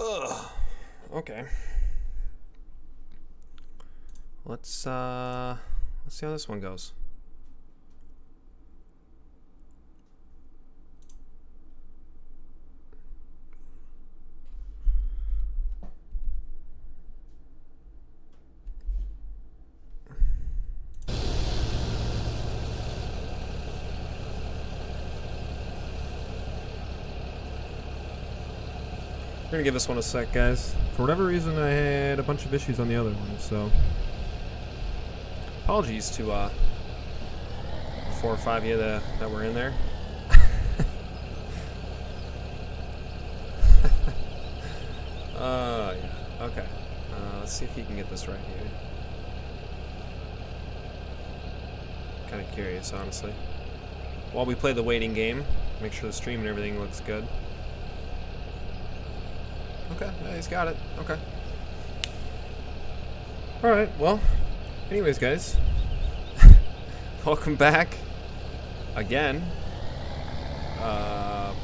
Ugh. Okay. Let's see how this one goes. I'm gonna give this one a sec, guys. For whatever reason, I had a bunch of issues on the other one, so apologies to 4 or 5 of you that were in there. Yeah. Okay. Let's see if you can get this right here. Kind of curious, honestly. While we play the waiting game, make sure the stream and everything looks good. Okay, yeah, he's got it. Okay. Alright, well, anyways, guys. Welcome back. Again.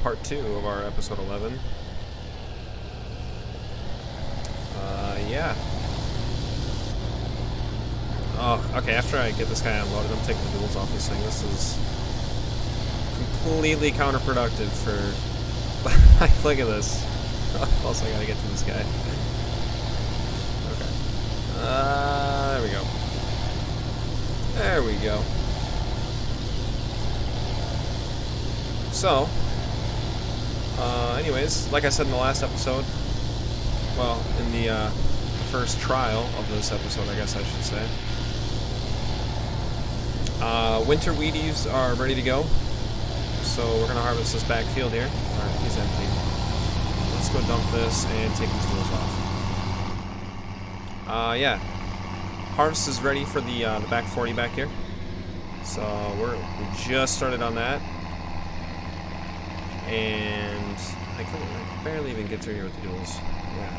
Part 2 of our episode 11. Yeah. Oh, okay, after I get this guy unloaded, I'm taking the duels off this thing. This is completely counterproductive for... Like, look at this. Also, I gotta get to this guy. Okay. There we go. There we go. So, anyways, like I said in the last episode, well, in the first trial of this episode, I guess I should say, winter Wheaties are ready to go. So we're gonna harvest this back field here. Alright, he's empty. Let's go dump this and take these tools off. Yeah. Harvest is ready for the back 40 back here. So we just started on that. And I can barely even get through here with the duels. Yeah.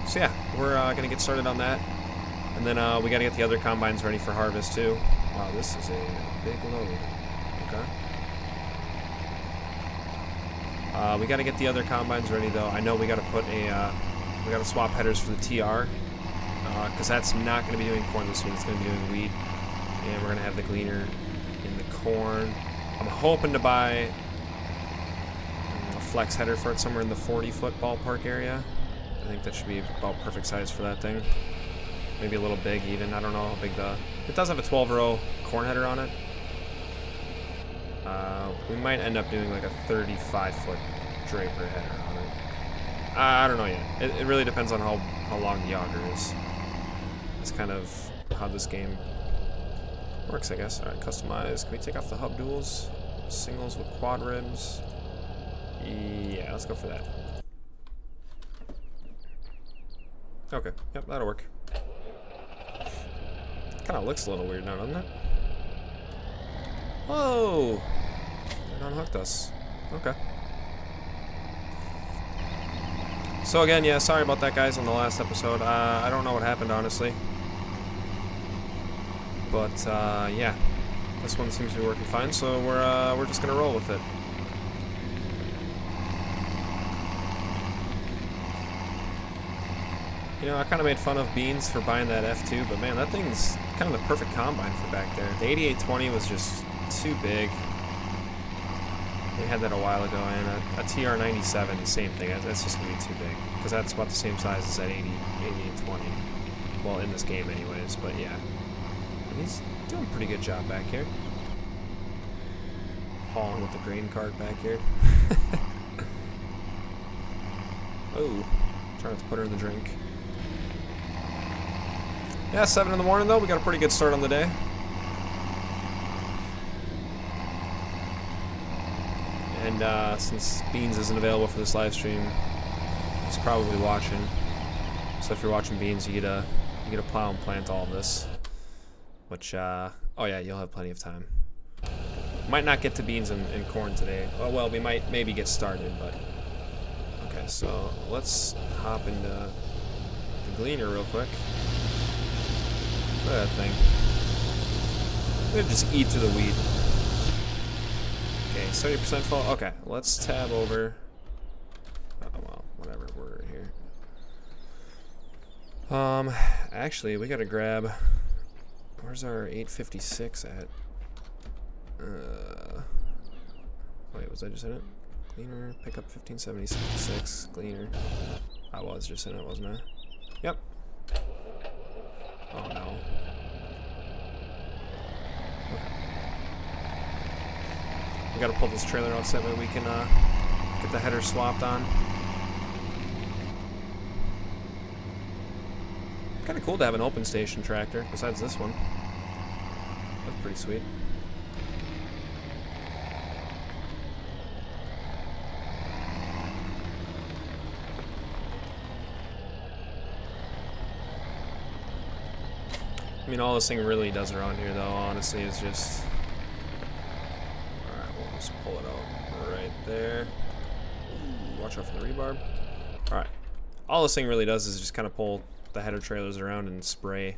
So yeah, we're gonna get started on that. And then we gotta get the other combines ready for harvest too. Wow, this is a big load. Okay. We got to get the other combines ready, though. I know we got to put a, we got to swap headers for the TR, because that's not going to be doing corn this week. It's going to be doing wheat, and we're going to have the gleaner in the corn. I'm hoping to buy a flex header for it somewhere in the 40-foot ballpark area. I think that should be about perfect size for that thing. Maybe a little big even. I don't know how big the... It does have a 12-row corn header on it. We might end up doing like a 35-foot draper header on it. I don't know yet. It really depends on how long the auger is. It's kind of how this game works, I guess. Alright, customize. Can we take off the hub duals? Singles with quad ribs. Yeah, let's go for that. Okay, yep, that'll work. Kind of looks a little weird now, doesn't it? Whoa! It unhooked us. Okay. So again, yeah, sorry about that, guys, on the last episode. I don't know what happened, honestly. But, yeah. This one seems to be working fine, so we're just gonna roll with it. You know, I kind of made fun of Beans for buying that F2, but man, that thing's kind of the perfect combine for back there. The 8820 was just too big. We had that a while ago, and a TR97, same thing. That's just going to be too big, because that's about the same size as that 8820. Well, in this game anyways, but yeah. And he's doing a pretty good job back here. Hauling with the grain cart back here. Oh, trying not to put her in the drink. Yeah, 7 in the morning though. We got a pretty good start on the day. And since Beans isn't available for this live stream, he's probably watching. So if you're watching Beans, you get a plow and plant all of this. Which oh yeah, you'll have plenty of time. Might not get to Beans and corn today. Well, we might maybe get started, but okay. So let's hop into the gleaner real quick. Look at that thing. I'm gonna just eat through the wheat. Okay, 70% full. Okay, let's tab over. Oh, well, whatever, we're here. Actually, we gotta grab. Where's our 856 at? Wait, was I just in it? Gleaner, pick up 1576, Gleaner. I was just in it, wasn't I? Yep. Oh no. Okay. We gotta pull this trailer out so that way we can get the header swapped on. Kind of cool to have an open station tractor besides this one. That's pretty sweet. I mean, all this thing really does around here, though, honestly, is just... Alright, we'll just pull it out right there. Ooh, watch out for the rebarb. Alright. All this thing really does is just kind of pull the header trailers around and spray.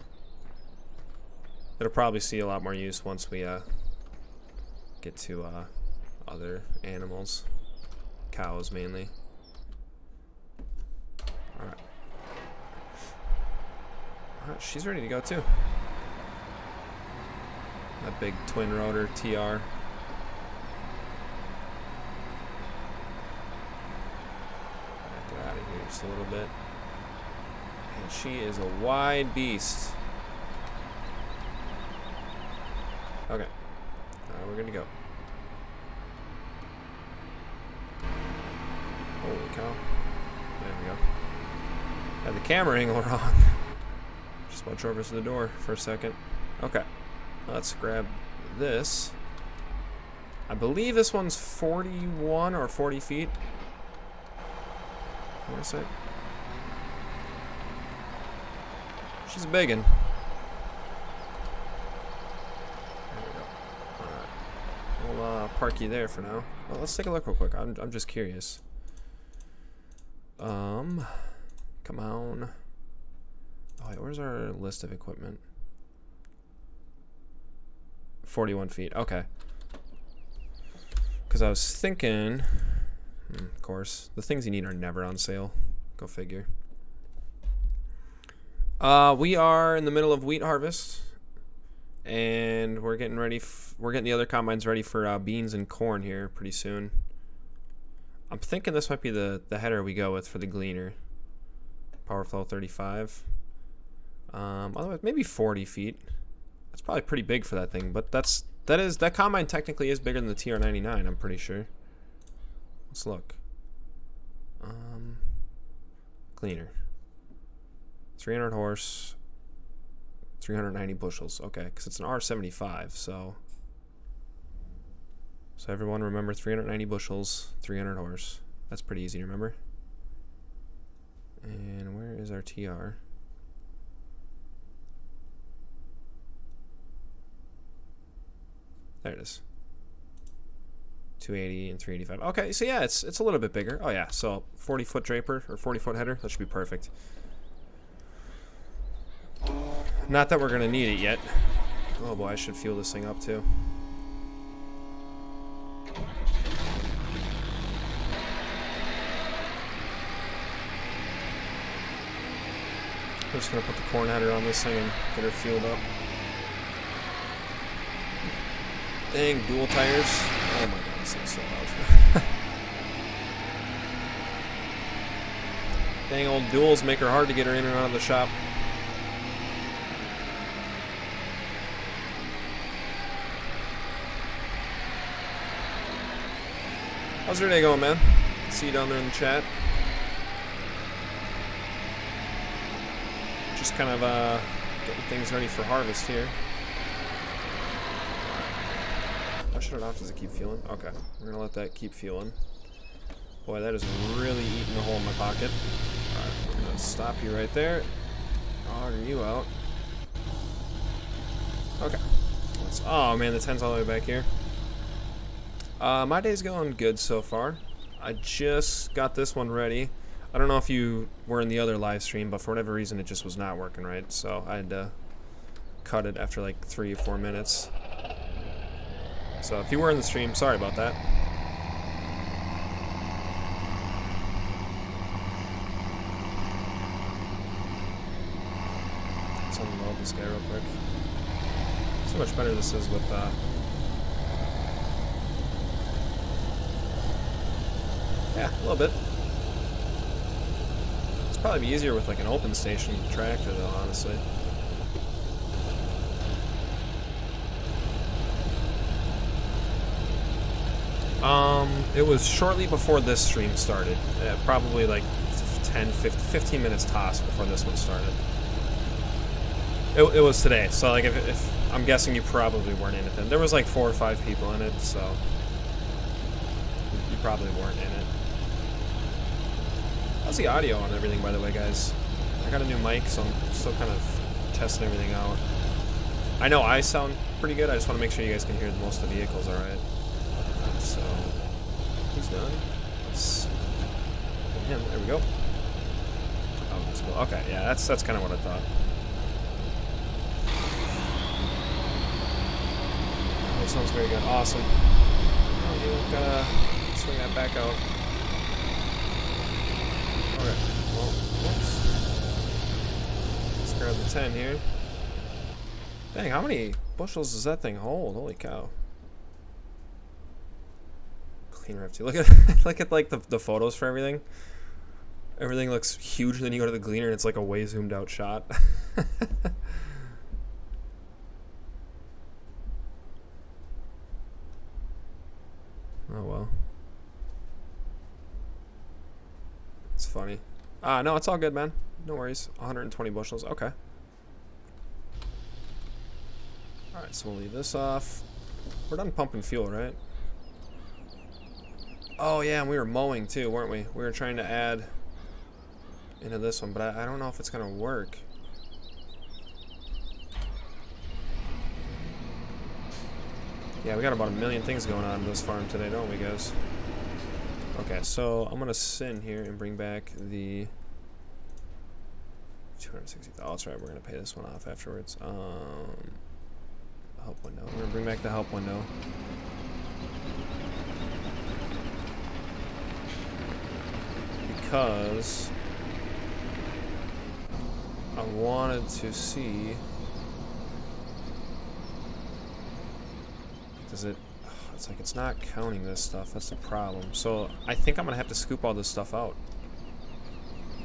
It'll probably see a lot more use once we get to other animals. Cows, mainly. Alright. Alright, she's ready to go, too. That big twin rotor TR. Get out of here just a little bit. And she is a wide beast. Okay. We're gonna go. Holy cow. There we go. Had the camera angle wrong. Just about drove us to the door for a second. Okay. Let's grab this. I believe this one's 41 or 40 feet. Where's it? She's a big one. There we go. Alright. We'll park you there for now. Well, let's take a look real quick. I'm just curious. Come on. Oh, wait, where's our list of equipment? 41 feet. Okay. Because I was thinking, of course, the things you need are never on sale. Go figure. We are in the middle of wheat harvest, and we're getting ready. We're getting the other combines ready for beans and corn here pretty soon. I'm thinking this might be the header we go with for the gleaner. Power flow 35. Otherwise, maybe 40 feet. That's probably pretty big for that thing, but that combine technically is bigger than the TR99. I'm pretty sure. Let's look. Gleaner. 300 horse. 390 bushels. Okay, because it's an R75, so everyone remember 390 bushels, 300 horse. That's pretty easy to remember. And where is our TR? There it is. 280 and 385. Okay, so yeah, it's a little bit bigger. Oh yeah, so 40-foot draper or 40-foot header. That should be perfect. Not that we're gonna need it yet. Oh boy, I should fuel this thing up too. I'm just gonna put the corn header on this thing and get her fueled up. Dang, dual tires. Oh my god, this thing's so loud. Dang, old duals make her hard to get her in and out of the shop. How's your day going, man? See you down there in the chat. Just kind of getting things ready for harvest here. I shut it off. Does it keep fueling? Okay, we're gonna let that keep fueling. Boy, that is really eating a hole in my pocket. Alright, we're gonna stop you right there. Auger you out. Okay. Oh man, the 10's all the way back here. My day's going good so far. I just got this one ready. I don't know if you were in the other live stream, but for whatever reason it just was not working right, so I had to cut it after like 3 or 4 minutes. So if you were in the stream, sorry about that. Let's unload this guy real quick. See how much better this is with yeah, a little bit. It's probably be easier with like an open station tractor though, honestly. It was shortly before this stream started. Probably like 15 minutes tops before this one started. It was today, so like if I'm guessing you probably weren't in it then. There was like 4 or 5 people in it, so you probably weren't in it. How's the audio on everything, by the way, guys? I got a new mic, so I'm still kind of testing everything out. I know I sound pretty good. I just want to make sure you guys can hear most of the vehicles all right. So he's done. Let's get him. There we go. Oh, that's cool. Okay, yeah, that's kind of what I thought. That sounds very good. Awesome. Oh, you gotta swing that back out. Okay. Well, let's grab the 10 here. Dang, how many bushels does that thing hold? Holy cow. Cleaner FT. Look at like the photos for everything. Everything looks huge, and then you go to the gleaner and it's like a way zoomed out shot. Oh well. It's funny. No, it's all good, man. No worries. 120 bushels. Okay. Alright, so we'll leave this off. We're done pumping fuel, right? Oh yeah, and we were mowing too, weren't we? We were trying to add into this one, but I don't know if it's gonna work. Yeah, we got about 1 million things going on in this farm today, don't we, guys? Okay, so I'm gonna sit in here and bring back the 260,000. Oh, that's right. We're gonna pay this one off afterwards. Help window. We're gonna bring back the help window. Because I wanted to see, does it, it's like it's not counting this stuff, that's the problem. So I think I'm gonna have to scoop all this stuff out,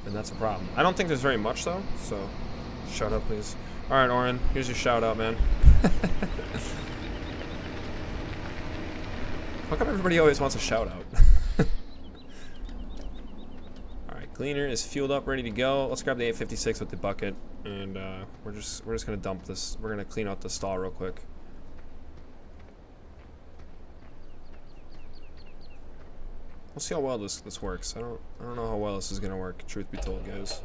and that's a problem. I don't think there's very much though, so shout out please. Alright, Oren, here's your shout out, man. How come everybody always wants a shout out? Gleaner is fueled up, ready to go. Let's grab the 856 with the bucket, and we're just gonna dump this. We're gonna clean out the stall real quick. We'll see how well this works. I don't know how well this is gonna work. Truth be told, guys.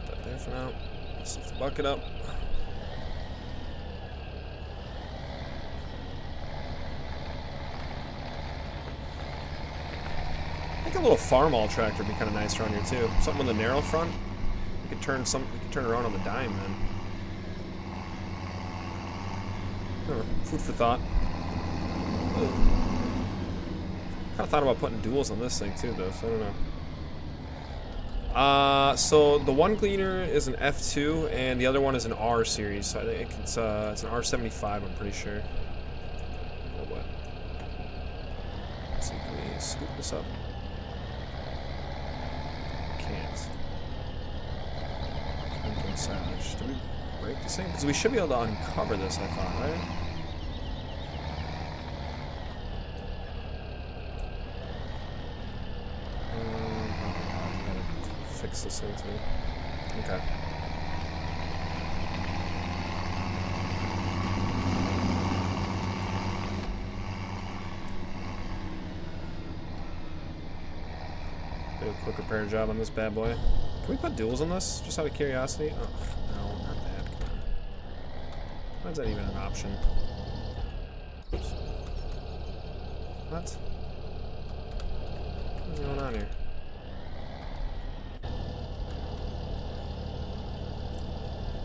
Put that there for now. Let's lift the bucket up. I think a little farm-all tractor would be kind of nice around here too. Something with a narrow front. We could turn around on the dime, man. Food for thought. Kind of thought about putting duals on this thing too, though. So I don't know. So the one gleaner is an F2, and the other one is an R series. So I think it's an R75. I'm pretty sure. Oh, what? Let's see, can we scoop this up? Can't. Savage. Did we break this thing? Because we should be able to uncover this, I thought, right? Fix this thing too. Okay. Do a quick repair job on this bad boy. Can we put duals on this? Just out of curiosity? Oh, no, not that. Come on. Why is that even an option? Oops. What? What's going on here?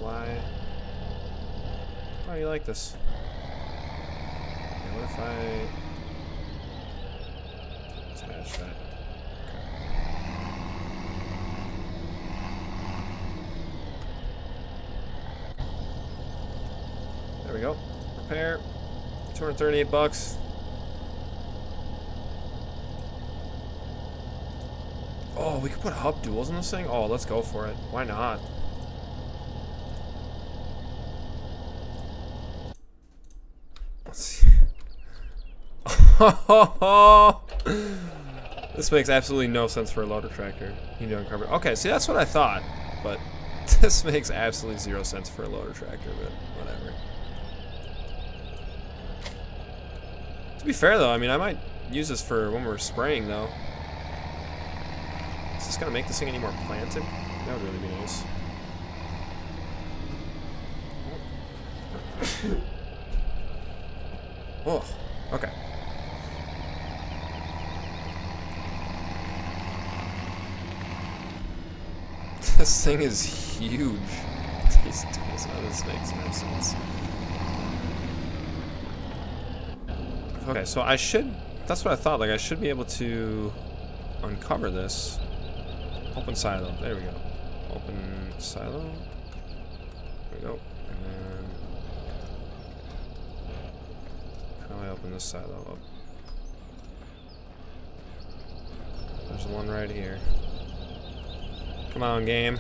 Why? Why do you like this? Okay, what if I attach that? Okay. There we go. Repair. 238 bucks. Oh, we could put hub duals in this thing? Oh, let's go for it. Why not? Let's see. This makes absolutely no sense for a loader tractor. You know, okay, see, that's what I thought, but this makes absolutely zero sense for a loader tractor, but whatever. To be fair, though, I mean, I might use this for when we're spraying, though. Is this gonna make this thing any more planted? That would really be nice. Oh, okay. This thing is huge. These tools, oh, this makes no sense. Okay, so I should, that's what I thought, like I should be able to uncover this. Open silo, there we go. Open silo. There we go. And then, how do I open this silo up? There's one right here. Come on, game.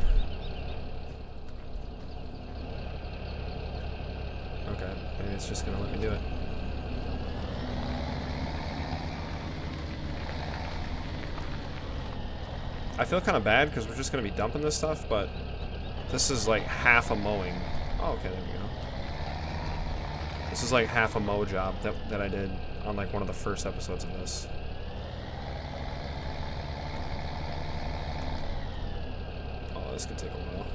Okay, maybe it's just gonna let me do it. I feel kind of bad because we're just gonna be dumping this stuff, but this is like half a mowing. Oh, okay, there we go. This is like half a mow job that I did on like one of the first episodes of this. Oh, this could take a while.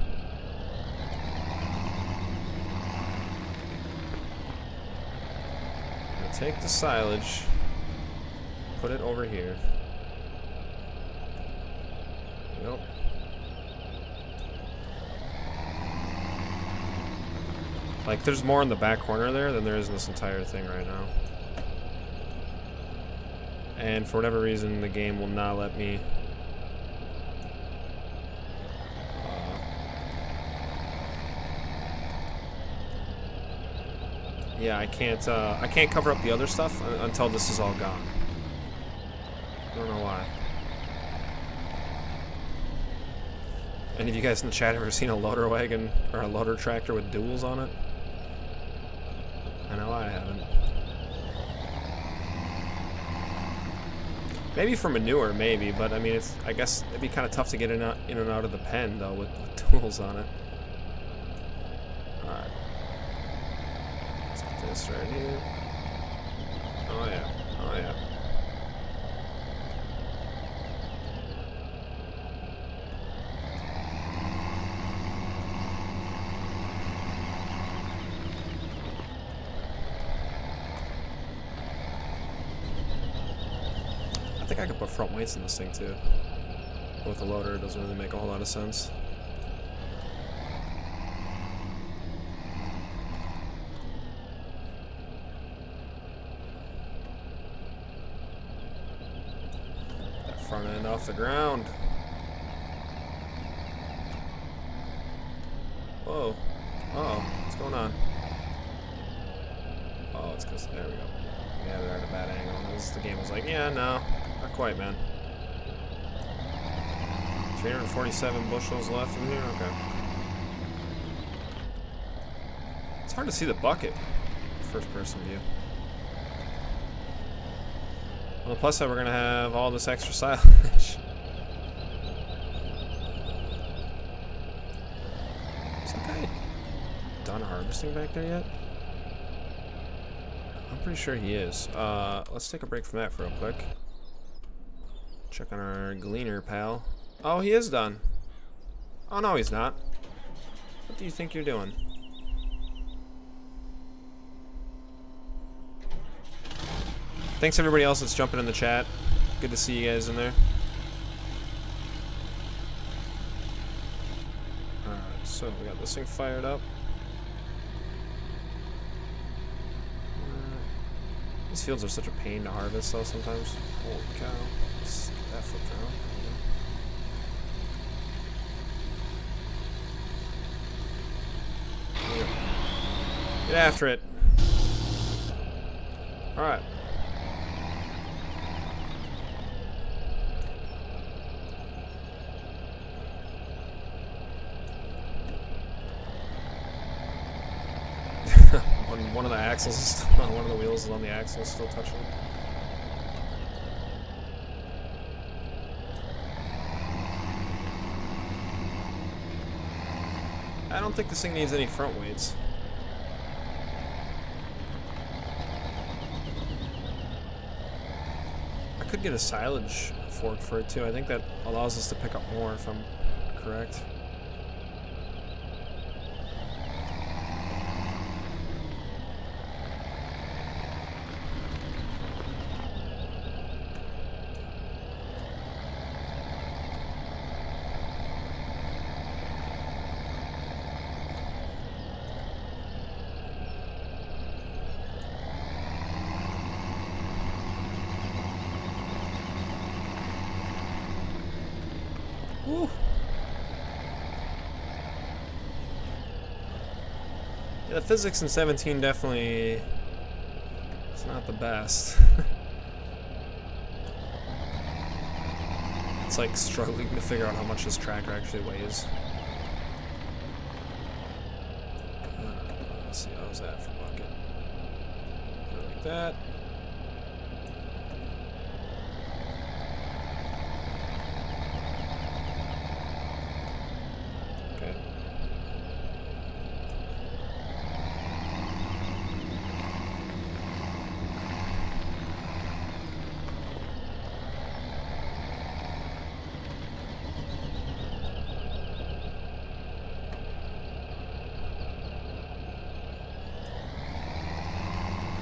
I'm gonna take the silage, put it over here. Nope. Like, there's more in the back corner there than there is in this entire thing right now. And for whatever reason, the game will not let me... yeah, I can't cover up the other stuff until this is all gone. I don't know why. Any of you guys in the chat ever seen a loader wagon or a loader tractor with duals on it? I know I haven't. Maybe for manure, maybe, but I mean, I guess it'd be kind of tough to get in and out of the pen though with tools on it. All right, let's put this right here. Oh yeah, oh yeah. I think I could put front weights in this thing too. With a loader, it doesn't really make a whole lot of sense. That front end off the ground. Whoa. Uh-oh. What's going on? Oh, it's because, there we go. Yeah, they're at a bad angle. The game was like, yeah, no. Not quite, man. 347 bushels left in here? Okay. It's hard to see the bucket. First person view. On the plus side, we're going to have all this extra silage. Is that guy done harvesting back there yet? I'm pretty sure he is. Let's take a break from that for real quick. Check on our gleaner pal. Oh, he is done. Oh, no, he's not. What do you think you're doing? Thanks everybody else that's jumping in the chat. Good to see you guys in there. Alright, so we got this thing fired up. These fields are such a pain to harvest though sometimes. Holy cow. Let's get that flipped around. Get after it. Alright. One of the axles is still, one of the wheels is on the axle, still touching. I don't think this thing needs any front weights. I could get a silage fork for it too. I think that allows us to pick up more if I'm correct. Woo. Yeah, the physics in 17 definitely, it's not the best. It's like struggling to figure out how much this tracker actually weighs. Let's see, how's that for bucket? Like that.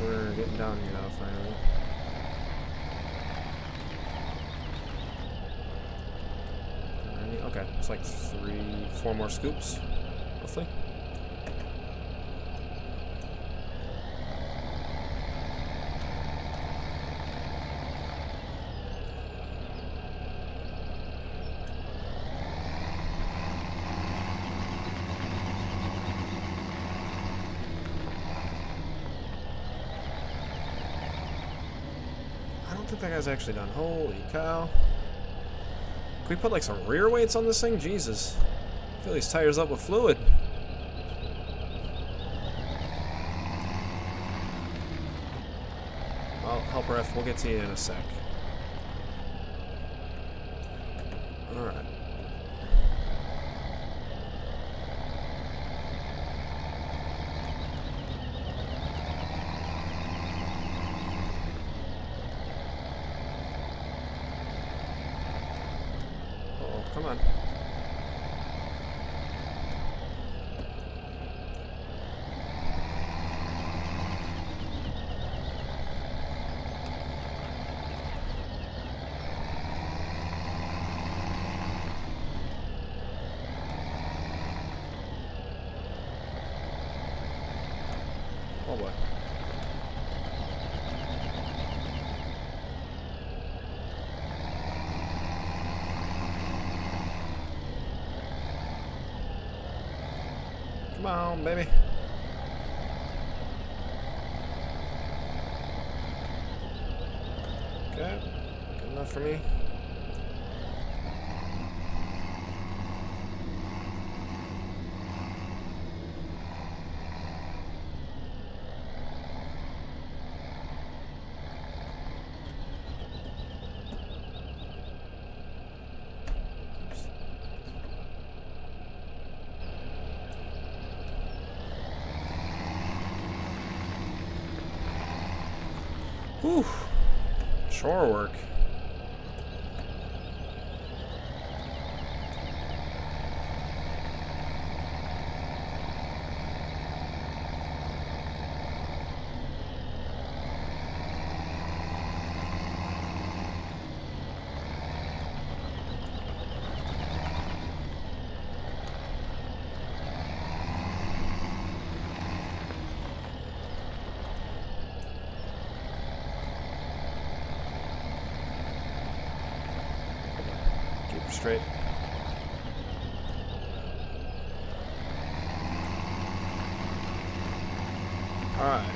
We're getting down here now, finally. Okay, it's like 4 more scoops, roughly. I don't think that guy's actually done. Holy cow. Can we put like some rear weights on this thing? Jesus. Fill these tires up with fluid. Well, helper F, we'll get to you in a sec. Alright. Come on. Oh boy. Come on, baby. Okay, good enough for me. Whew. Shore work. Straight. Alright.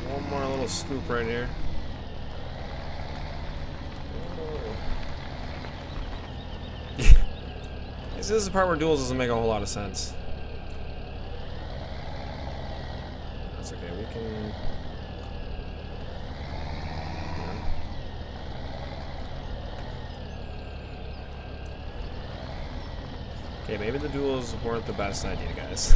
One more little scoop right here. This is the part where duels doesn't make a whole lot of sense. That's okay, we can... Okay, maybe the duels weren't the best idea, guys.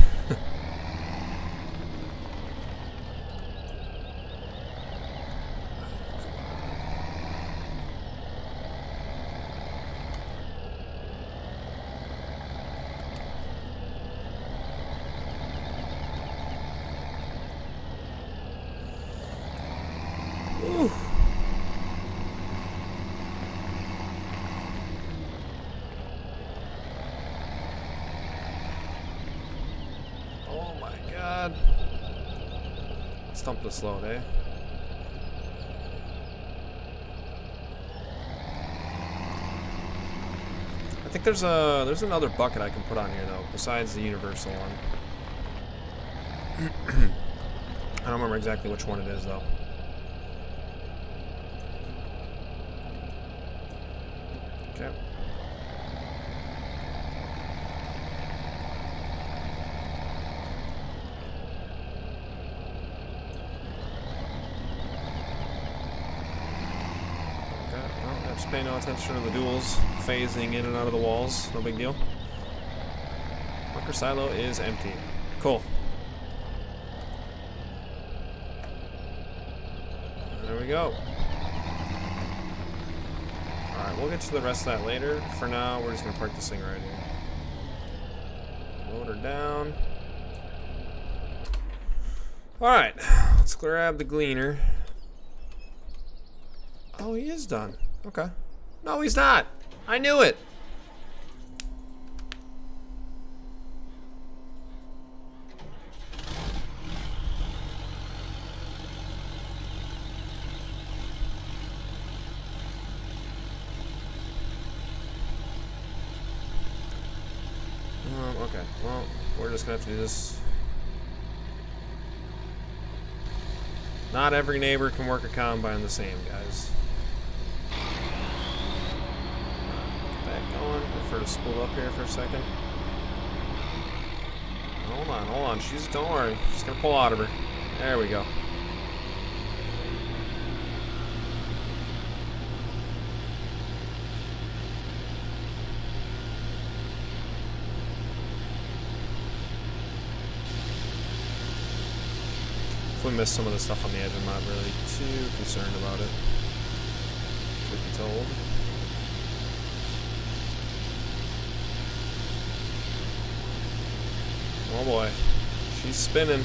Ooh. Oh my god. Let's dump this load, eh? I think there's another bucket I can put on here though, besides the universal one. I don't remember exactly which one it is though. Okay. Just pay no attention to the duels, phasing in and out of the walls, no big deal. Bunker silo is empty. Cool. There we go. Alright, we'll get to the rest of that later. For now, we're just going to park this thing right here. Load her down. Alright, let's grab the gleaner. Oh, he is done. Okay. No, he's not. I knew it. Okay. Well, we're just gonna have to do this. Not every neighbor can work a combine the same, guys. For to spool up here for a second. Hold on. Don't worry. Just gonna pull out of her. There we go. If we miss some of the stuff on the edge, I'm not really too concerned about it. Truth be told. Oh boy, she's spinning.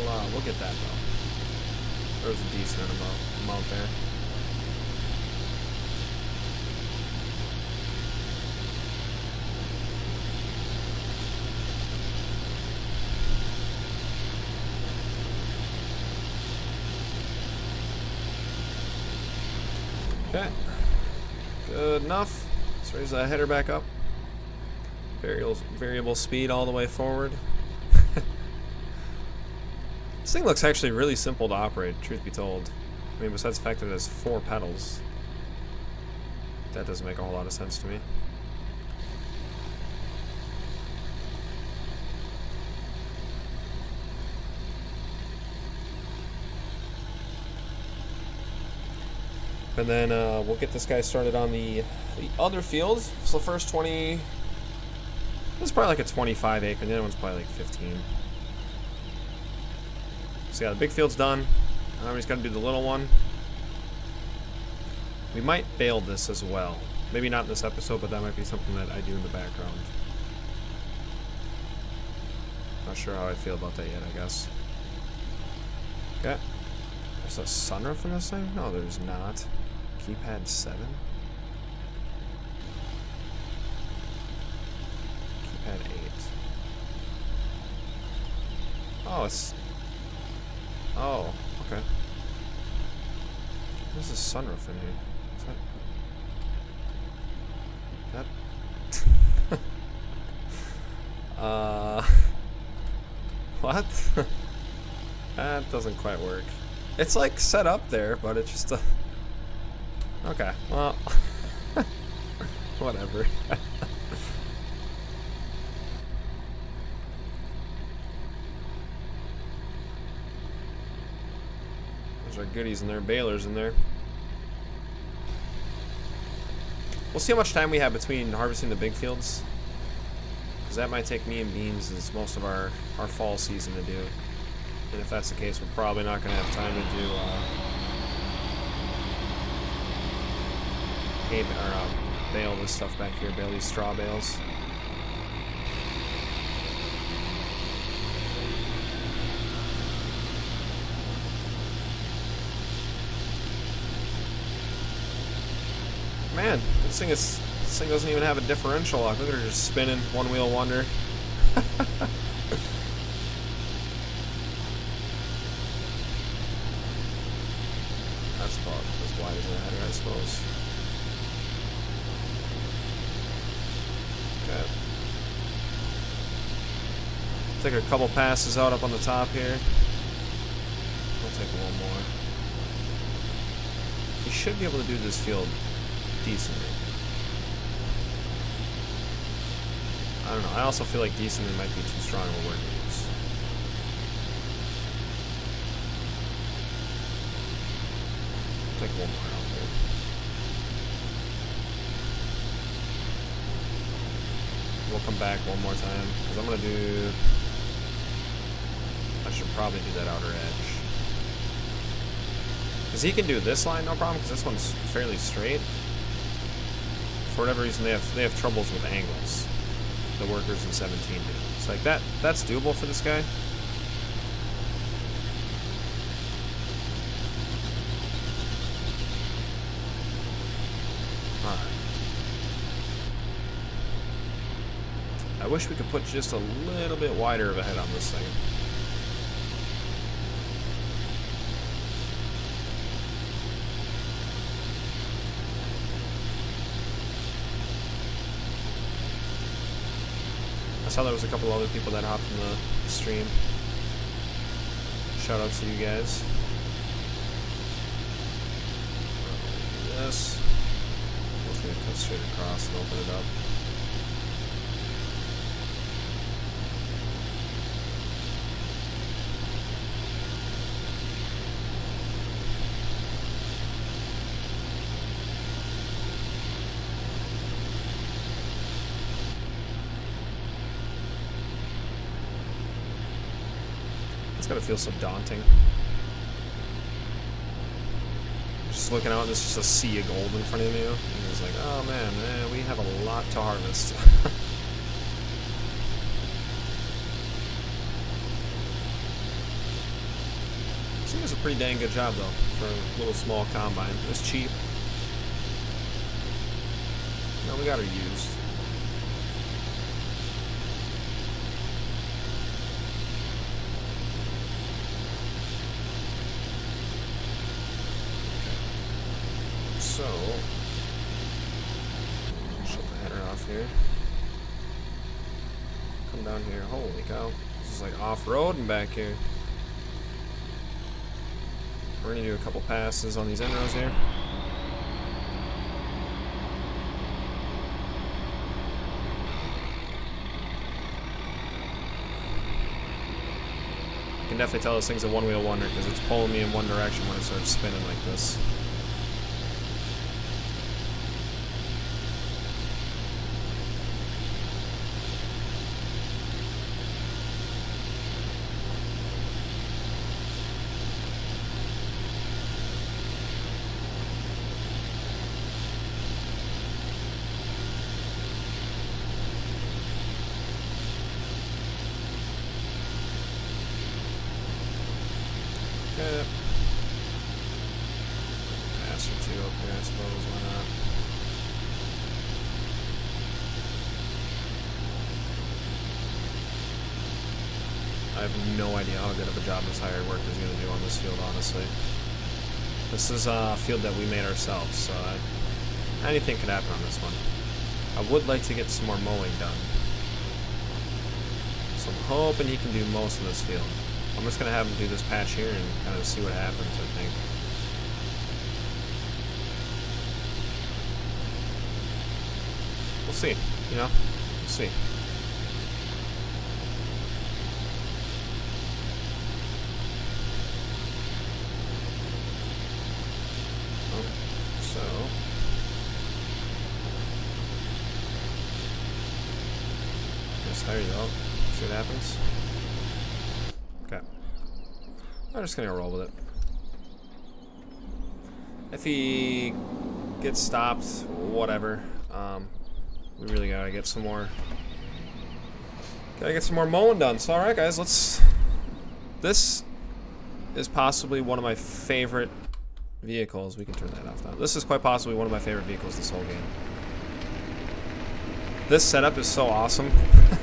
Alright, we'll get that though. There was a decent amount there. Okay, good enough. Let's raise that header back up. Variable speed all the way forward. This thing looks actually really simple to operate, truth be told. I mean, besides the fact that it has 4 pedals. That doesn't make a whole lot of sense to me. And then we'll get this guy started on the other fields. So the first 20, this is probably like a 25 acre, and the other one's probably like 15. So yeah, the big field's done. Now we just gotta do the little one. We might bail this as well. Maybe not in this episode, but that might be something that I do in the background. Not sure how I feel about that yet, I guess. Okay. There's a sunroof in this thing? No, there's not. Keypad 7? Keypad 8. Oh, it's... Oh, okay. There's a sunroof in here. Is that... What? That doesn't quite work. It's like set up there, but it's just a... Okay, well... Whatever. There's our goodies in there, balers in there. We'll see how much time we have between harvesting the big fields. Because that might take me and Beans as most of our fall season to do. And if that's the case, we're probably not going to have time to do hay or bale this stuff back here, bale these straw bales. Man, this thing doesn't even have a differential lock. Look at her just spinning, one wheel wonder. That's about as wide as a header, I suppose. Okay. Take a couple passes out up on the top here. We'll take one more. You should be able to do this field decently. I don't know. I also feel like decently might be too strong of a word to use. Take one more out there. We'll come back one more time because I'm gonna do. I should probably do that outer edge. Because he can do this line no problem because this one's fairly straight. For whatever reason, they have troubles with angles. The workers in 17 do. It's like that's doable for this guy. Alright. I wish we could put just a little bit wider of a head on this thing. I saw there was a couple other people that hopped in the stream. Shout out to you guys. This. I'm just gonna cut straight across and open it up. It's gotta feel so daunting. Just looking out and there's just a sea of gold in front of you. And it's like, oh man, we have a lot to harvest. This thing does a pretty dang good job though, for a little small combine. It's cheap. No, we got her used. So, shut the header off here. Come down here. Holy cow. This is like off-roading back here. We're going to do a couple passes on these end rows here. You can definitely tell this thing's a one-wheel wonder because it's pulling me in one direction when it starts spinning like this. Okay. Pass or two up here, I suppose, why not? I have no idea how good of a job this hired worker is going to do on this field, honestly. This is a field that we made ourselves, so anything could happen on this one. I I would like to get some more mowing done. So I'm hoping he can do most of this field. I'm just going to have him do this patch here and kind of see what happens, I think. We'll see, you know? We'll see. So... just there you go. See what happens? Okay. I'm just gonna roll with it. If he gets stopped, whatever. We really gotta get some more. Gotta get some more mowing done. So, alright, guys, let's. This is possibly one of my favorite vehicles. We can turn that off now. This is quite possibly one of my favorite vehicles this whole game. This setup is so awesome. Man,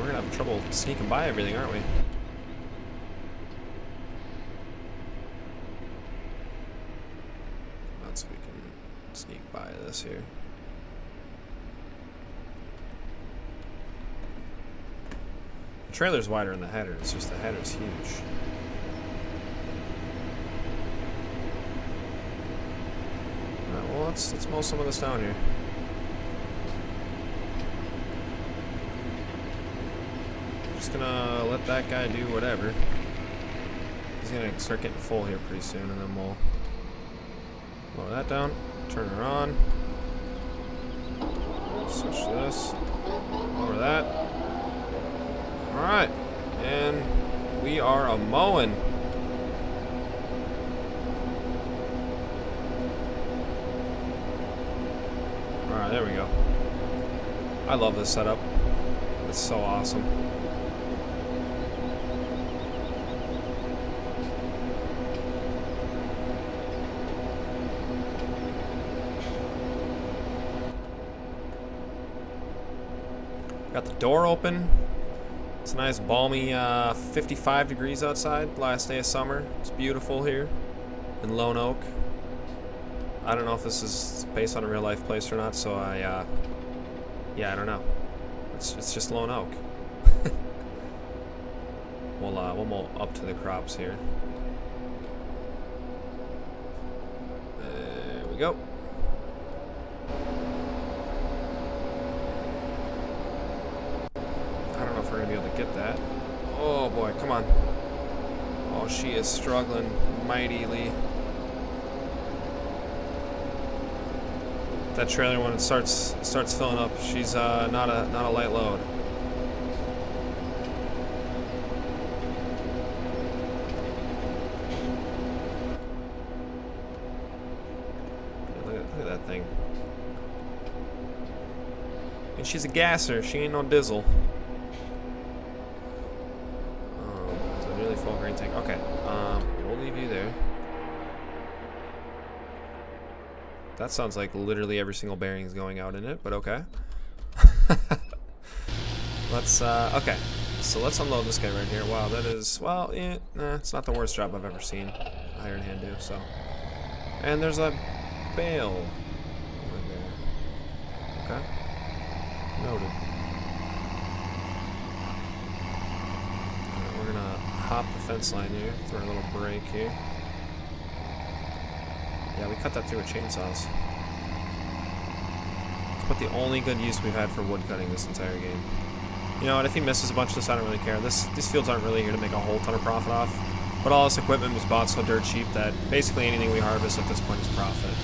we're gonna have trouble sneaking by everything, aren't we? So we can sneak by this here. The trailer's wider than the header. It's just the header's huge. Alright, well let's mow some of this down here. Just gonna let that guy do whatever. He's gonna start getting full here pretty soon, and then we'll lower that down, turn her on, switch to this, lower that. Alright, and we are a mowing. Alright, there we go. I love this setup. It's so awesome. Got the door open. It's a nice balmy 55 degrees outside, last day of summer. It's beautiful here in Lone Oak. I don't know if this is based on a real life place or not, so yeah, I don't know. It's just Lone Oak. We'll mow up to the crops here. There we go. We're gonna be able to get that. Oh boy, come on. Oh, she is struggling mightily. That trailer, when it starts filling up, she's not a light load. Look at that thing. And she's a gasser. She ain't no dizzle. Full green tank. Okay, we'll leave you there. That sounds like literally every single bearing is going out in it, but okay. Let's, okay. So let's unload this guy right here. Wow, that is, well, yeah, nah, it's not the worst job I've ever seen Iron Hand do, so. And there's a bale over there. Okay. Noted. Alright, we're gonna hop the fence line here, throw a little break here. Yeah, we cut that through with chainsaws. It's about the only good use we've had for wood cutting this entire game. You know what, if he misses a bunch of this, I don't really care. These fields aren't really here to make a whole ton of profit off. But all this equipment was bought so dirt cheap that basically anything we harvest at this point is profit.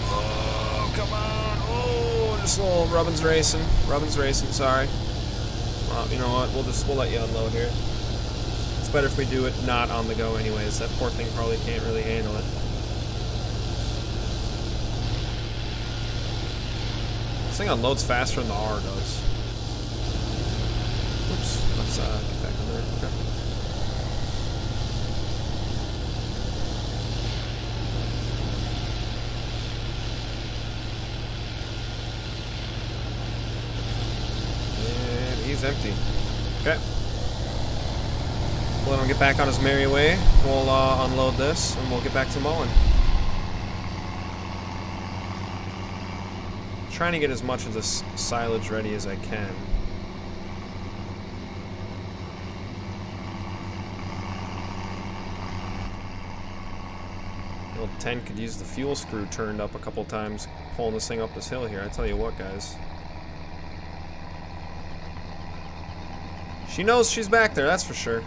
Oh, come on! Oh, just a little Rubbin's racing. Rubbin's racing, sorry. You know what, we'll let you unload here. It's better if we do it not on the go anyways. That poor thing probably can't really handle it. This thing unloads faster than the R does. Oops, let's get back on there. Okay. And he's empty. Okay. We'll let him get back on his merry way. We'll unload this and we'll get back to mowing. trying to get as much of this silage ready as I can. The old 10 could use the fuel screw turned up a couple times, pulling this thing up this hill here. I tell you what, guys. She knows she's back there, that's for sure.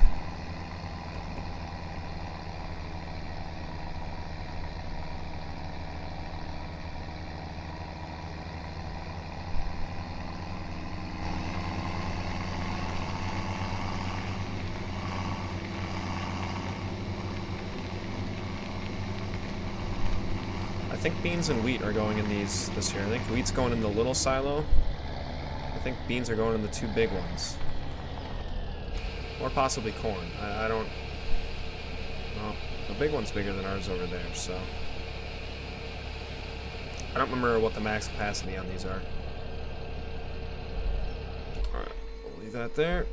I think beans and wheat are going in this year. I think wheat's going in the little silo. I think beans are going in the two big ones. Or possibly corn. I don't... Well, the big one's bigger than ours over there, so... I don't remember what the max capacity on these are. Alright, we'll leave that there.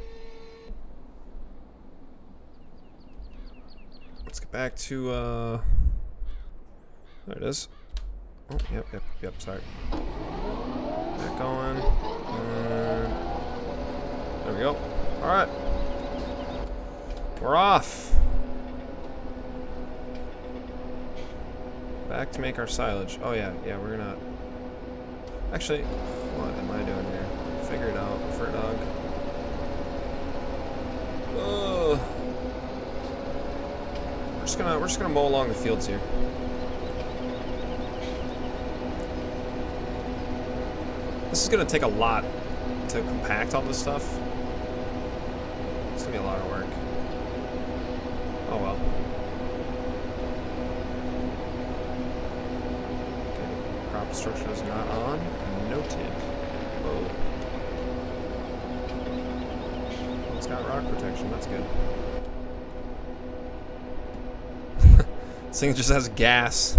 Let's get back to, there it is. Oh, yep, sorry. Back going. There we go. Alright. We're off. Back to make our silage. Oh, yeah, we're gonna... Actually, what am I doing here? Figure it out, Firdawg. We're just gonna mow along the fields here. This is gonna take a lot to compact all this stuff. It's gonna be a lot of work. Oh well. Okay, crop structure is not on. Noted. Whoa. Well, it's got rock protection, that's good. This thing just has gas.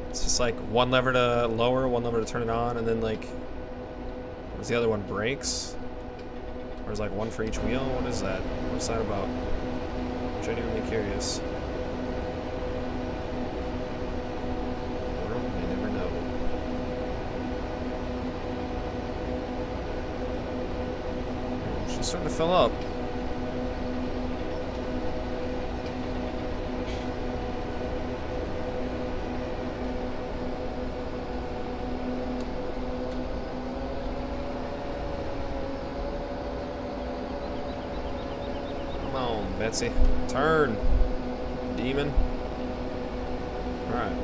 It's just like one lever to lower, one lever to turn it on, and then like... What's the other one? Brakes? Or is like one for each wheel? What is that? What's that about? I'm genuinely curious. Well, you never know. She's starting to fill up. Betsy, turn, demon. Alright.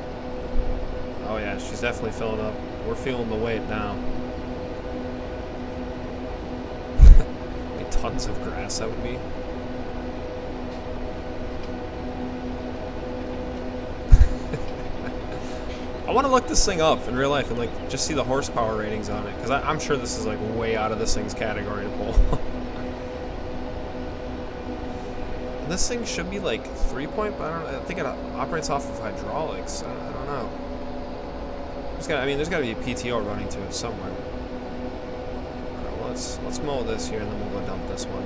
Oh yeah, she's definitely filling up. We're feeling the weight now. How many tons of grass that would be? I want to look this thing up in real life and like just see the horsepower ratings on it, because I'm sure this is like way out of this thing's category to pull. This thing should be like 3-point, but I think it operates off of hydraulics. I don't know. There's got to be a PTO running to it somewhere. Alright, well, let's mow this here, and then we'll go dump this one.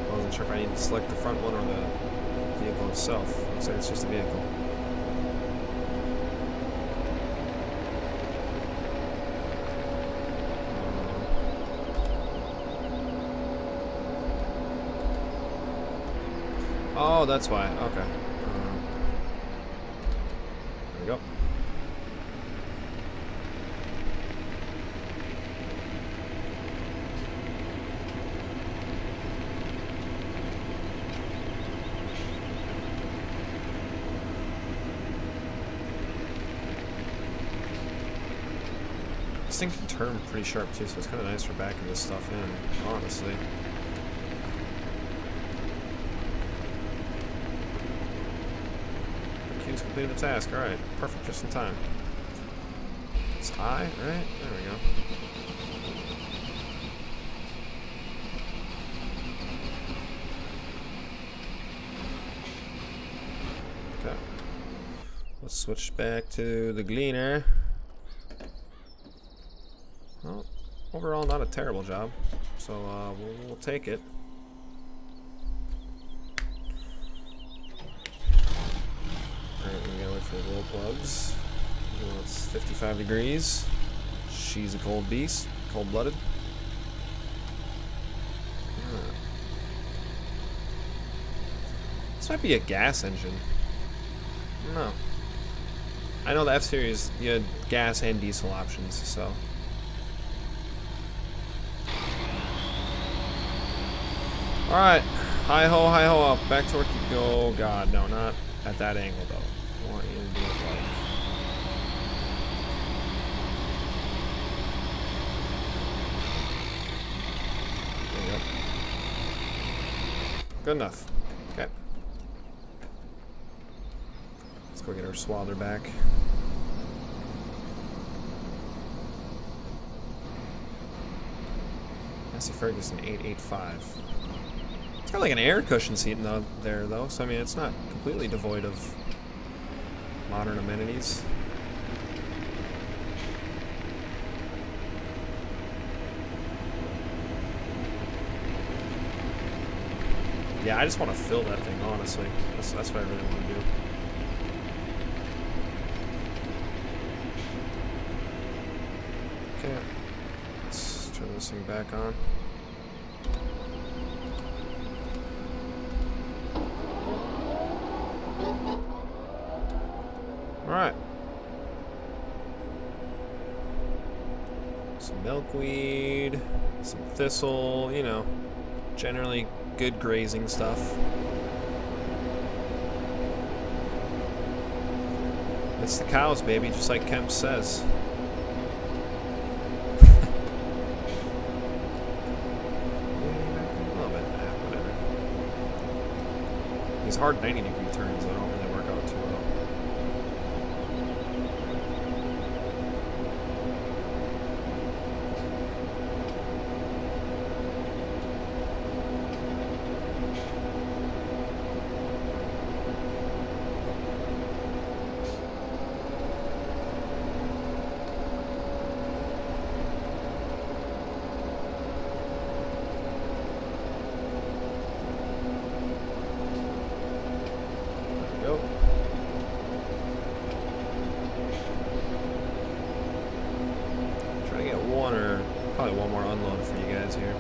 I wasn't sure if I need to select the front one or the vehicle itself. Looks like it's just a vehicle. Oh, that's why. Okay. There we go. This thing can turn pretty sharp too, so it's kind of nice for backing this stuff in, honestly. Completed the task. Alright, perfect, just in time. It's high, right? There we go. Okay. Let's switch back to the gleaner. Well, overall not a terrible job, so we'll take it. for roll plugs. Well, it's 55 degrees. She's a cold beast, cold-blooded. This might be a gas engine. I don't know. I know the F-Series, you had gas and diesel options, so. Alright. Hi-ho, up. Back to work you go. Oh, God. No, not at that angle, though. I want you to do it like... There you go. Good enough. Okay. Let's go get our swather back. Massey Ferguson 885. It's got like an air cushion seat in there though, so I mean it's not completely devoid of modern amenities. Yeah, I just want to fill that thing, honestly. That's what I really want to do. Okay, let's turn this thing back on. Alright. Some milkweed, some thistle, you know, generally good grazing stuff. It's the cows, baby, just like Kemp says. A little bit, whatever. These hard 90-degree turns, they don't really work out too well. Probably one more unload for you guys here.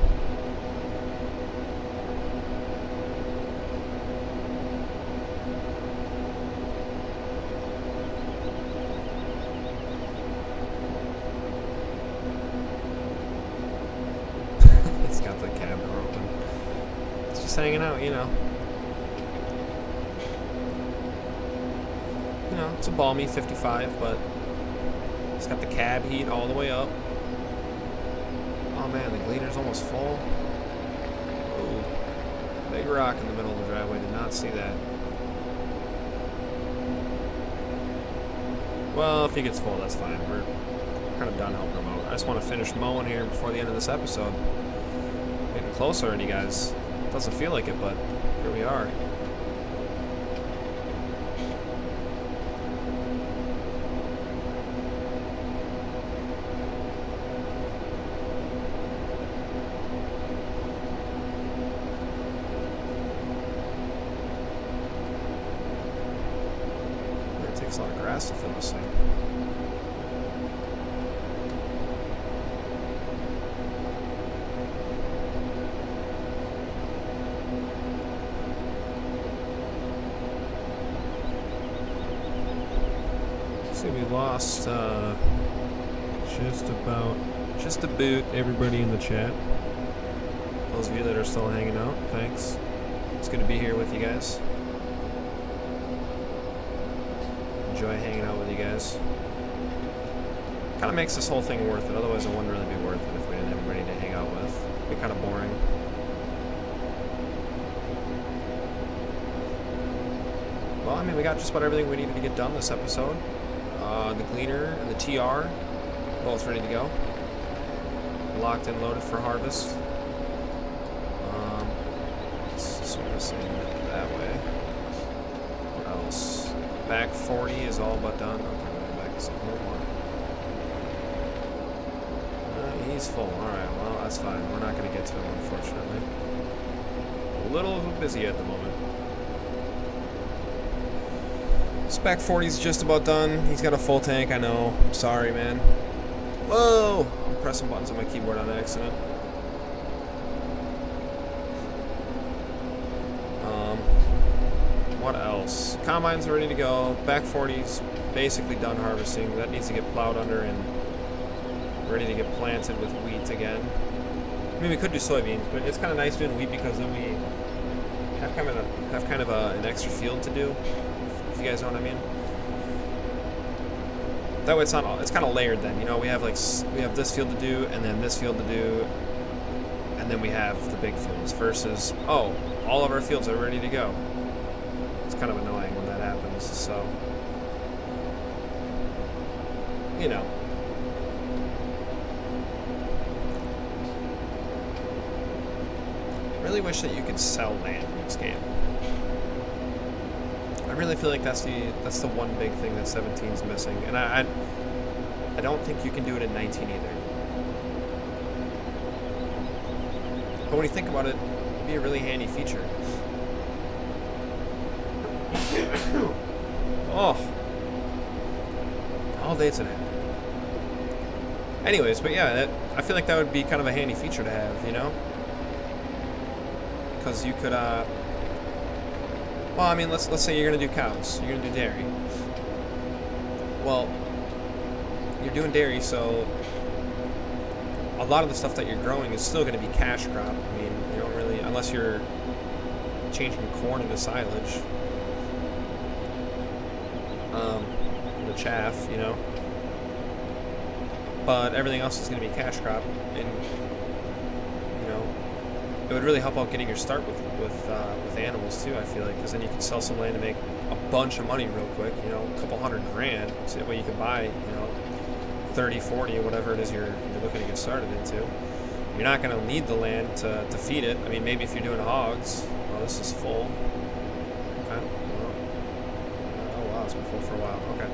It's got the cab door open. It's just hanging out, you know. You know, it's a balmy 55, but it's got the cab heat all the way up. Oh man, the gleaner's almost full. Ooh. Big rock in the middle of the driveway. Did not see that. Well, if he gets full, that's fine. We're kind of done helping him out. I just want to finish mowing here before the end of this episode. Getting close already, guys. Doesn't feel like it, but here we are. Takes a lot of grass to fill this thing. See, we lost just about everybody in the chat. Those of you that are still hanging out, thanks. It's good to be here with you guys. Enjoy hanging out with you guys. Kind of makes this whole thing worth it. Otherwise, it wouldn't really be worth it if we didn't have anybody to hang out with. It'd be kind of boring. Well, I mean, we got just about everything we needed to get done this episode. The Gleaner and the TR, both ready to go. Locked and loaded for harvest. Let's sort of say that way. What else? Back 40 is all but done. Okay, we'll go back a little more. He's full. Alright, well, that's fine. We're not going to get to him, unfortunately. A little busy at the moment. Spec 40's just about done. He's got a full tank, I know. I'm sorry, man. Whoa! I'm pressing buttons on my keyboard on accident. What else? Combine's ready to go. Back 40's basically done harvesting. That needs to get plowed under and ready to get planted with wheat again. I mean, we could do soybeans, but it's kind of nice doing wheat because then we have kind of an extra field to do. If you guys know what I mean. That way, it's kind of layered. Then, you know, we have this field to do, and then this field to do, and then we have the big fields. Versus, oh, all of our fields are ready to go. It's kind of annoying when that happens. So, you know. I really wish that you could sell land in this game. I really feel like that's the one big thing that 17's missing, and I don't think you can do it in 19 either. But when you think about it, it'd be a really handy feature. Oh, all day today. Anyways, but yeah, I feel like that would be kind of a handy feature to have, you know? Because you could, well, I mean, let's say you're gonna do cows, you're gonna do dairy. Well, you're doing dairy, so a lot of the stuff that you're growing is still gonna be cash crop. I mean, you don't really, unless you're changing corn into silage, the chaff, you know. But everything else is gonna be cash crop, and you know. It would really help out getting your start with animals too, I feel like, because then you can sell some land to make a bunch of money real quick, you know, a couple $100,000, so that way you can buy, you know, 30, 40, or whatever it is you're looking to get started into. You're not going to need the land to feed it. I mean, maybe if you're doing hogs. Oh, this is full. Okay. Well, oh wow, it's been full for a while. Okay.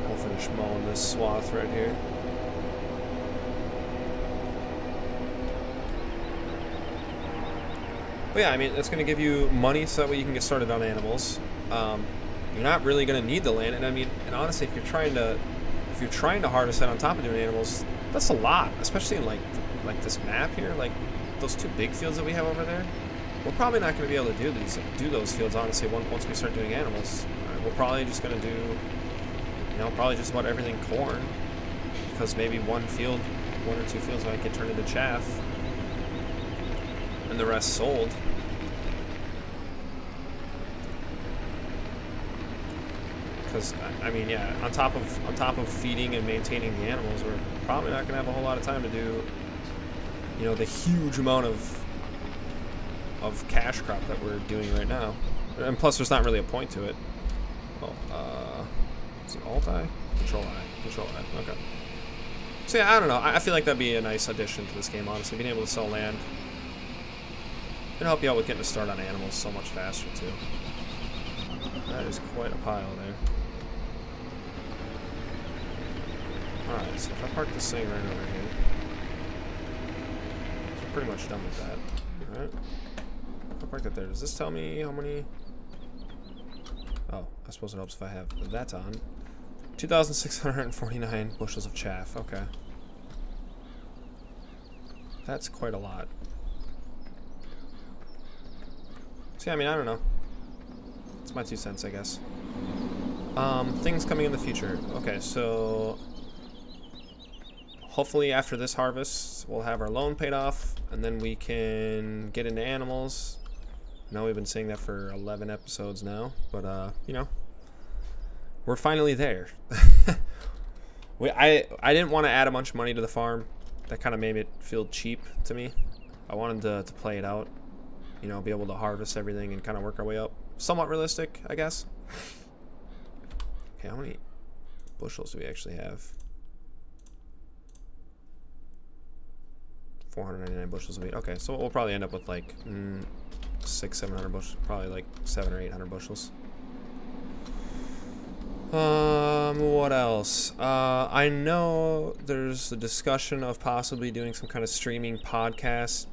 We'll finish mowing this swath right here. But yeah, I mean, it's going to give you money so that way you can get started on animals. You're not really going to need the land, and I mean, and honestly, if you're trying to harvest that on top of doing animals, that's a lot, especially in like this map here, like those two big fields that we have over there. We're probably not going to be able to do those fields, honestly, once we start doing animals. We're probably just going to do, you know, probably just about everything corn, because maybe one or two fields might get turned into chaff, and the rest sold. Because I mean, yeah, on top of feeding and maintaining the animals, we're probably not gonna have a whole lot of time to do, you know, the huge amount of cash crop that we're doing right now. And plus, there's not really a point to it. Oh, is it Alt-I? Control-I. Control-I. Okay. So yeah, I don't know. I feel like that'd be a nice addition to this game, honestly. Being able to sell land. It'll help you out with getting a start on animals so much faster, too. That is quite a pile there. Alright, so if I park this thing right over here, so I'm pretty much done with that. Alright. If I park that there, does this tell me how many? Oh, I suppose it helps if I have that on. 2,649 bushels of chaff. Okay. That's quite a lot. So, yeah, I mean, I don't know. It's my 2 cents, I guess. Things coming in the future. Okay, so hopefully after this harvest, we'll have our loan paid off, and then we can get into animals. I know we've been saying that for 11 episodes now, but, you know, we're finally there. I didn't want to add a bunch of money to the farm. That kind of made it feel cheap to me. I wanted to play it out. You know, be able to harvest everything and kind of work our way up. Somewhat realistic, I guess. Okay, how many bushels do we actually have? 499 bushels of wheat. Okay, so we'll probably end up with like 600-700 bushels. Probably like 700 or 800 bushels. What else? I know there's a discussion of possibly doing some kind of streaming podcast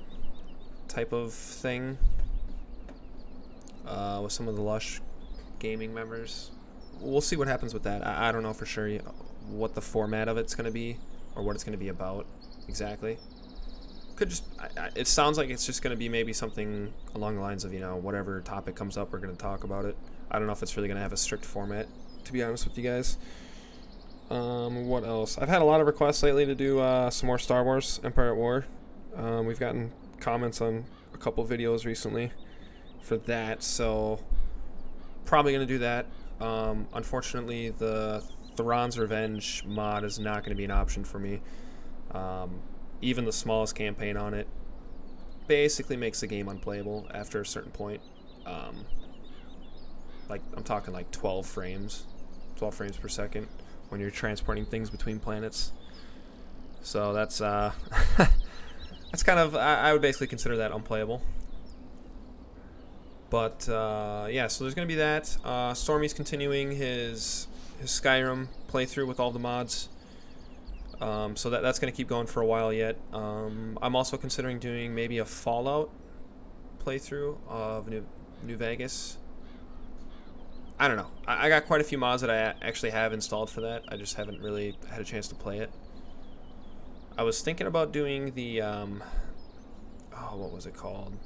type of thing with some of the Lush gaming members. We'll see what happens with that. I don't know for sure what the format of it's going to be or what it's going to be about exactly. Could just it sounds like it's just going to be maybe something along the lines of, you know, whatever topic comes up, we're going to talk about it. I don't know if it's really going to have a strict format, to be honest with you guys. What else? I've had a lot of requests lately to do some more Star Wars Empire at War. We've gotten comments on a couple videos recently for that, so probably going to do that. Unfortunately, the Thrawn's Revenge mod is not going to be an option for me. Even the smallest campaign on it basically makes the game unplayable after a certain point. Like, I'm talking like 12 frames per second when you're transporting things between planets. So that's that's kind of, I would basically consider that unplayable. But yeah, so there's gonna be that. Stormy's continuing his Skyrim playthrough with all the mods. So that's gonna keep going for a while yet. I'm also considering doing maybe a Fallout playthrough of New Vegas. I don't know. I got quite a few mods that I actually have installed for that. I just haven't really had a chance to play it. I was thinking about doing the oh, what was it called?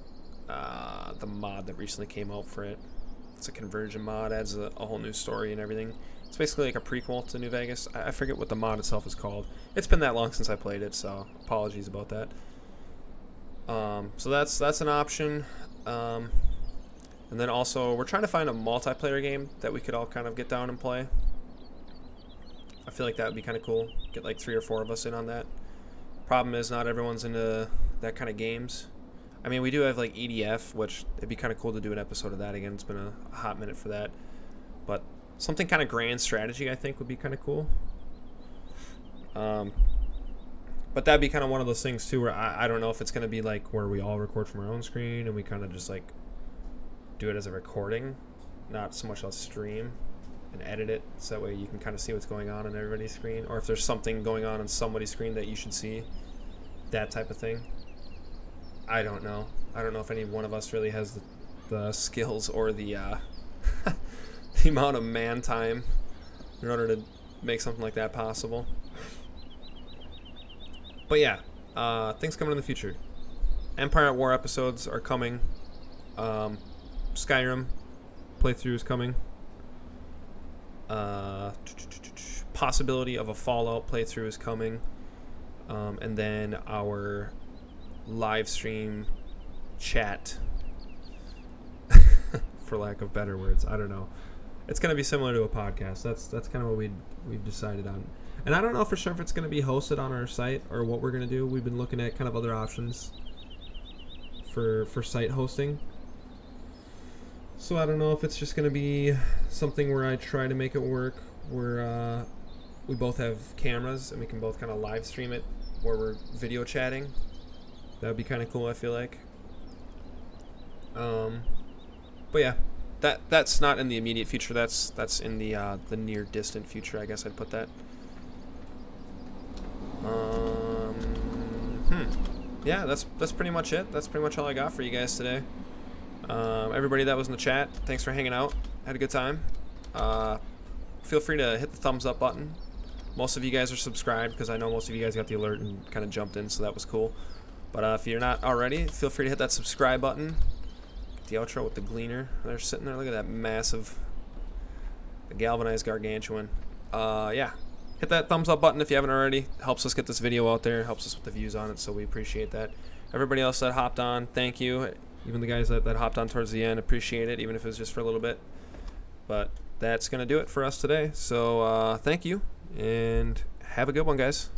The mod that recently came out for it. It's a conversion mod, adds a whole new story and everything. It's basically like a prequel to New Vegas. I forget what the mod itself is called. It's been that long since I played it, so apologies about that. So that's an option. And then also, we're trying to find a multiplayer game that we could all kind of get down and play. I feel like that would be kind of cool. Get like 3 or 4 of us in on that. Problem is, not everyone's into that kind of games. I mean, we do have like EDF, which it'd be kind of cool to do an episode of that again. It's been a hot minute for that. But something kind of grand strategy, I think, would be kind of cool. But that'd be kind of one of those things too, where I don't know if it's going to be like where we all record from our own screen and we kind of just like do it as a recording, not so much a stream, and edit it so that way you can kind of see what's going on everybody's screen, or if there's something going on somebody's screen that you should see, that type of thing. I don't know. I don't know if any one of us really has the skills or the the amount of man time in order to make something like that possible. But yeah, things coming in the future. Empire at War episodes are coming. Skyrim playthrough is coming. Possibility of a Fallout playthrough is coming. And then our live stream chat, for lack of better words, I don't know. It's going to be similar to a podcast. That's kind of what we've decided on. And I don't know for sure if it's going to be hosted on our site or what we're going to do. We've been looking at kind of other options for site hosting. So I don't know if it's just going to be something where I try to make it work, where we both have cameras and we can both kind of live stream it where we're video chatting. That would be kind of cool, I feel like. But yeah, that's not in the immediate future. That's in the near distant future, I guess I'd put that. Yeah, that's pretty much it. That's pretty much all I got for you guys today. Everybody that was in the chat, thanks for hanging out. Had a good time. Feel free to hit the thumbs up button. Most of you guys are subscribed because I know most of you guys got the alert and kind of jumped in, so that was cool. But if you're not already, feel free to hit that subscribe button. Get the outro with the gleaner. They're sitting there. Look at that massive, the galvanized gargantuan. Yeah. Hit that thumbs up button if you haven't already. Helps us get this video out there. Helps us with the views on it, so we appreciate that. Everybody else that hopped on, thank you. Even the guys that hopped on towards the end, appreciate it, even if it was just for a little bit. But that's going to do it for us today. So thank you, and have a good one, guys.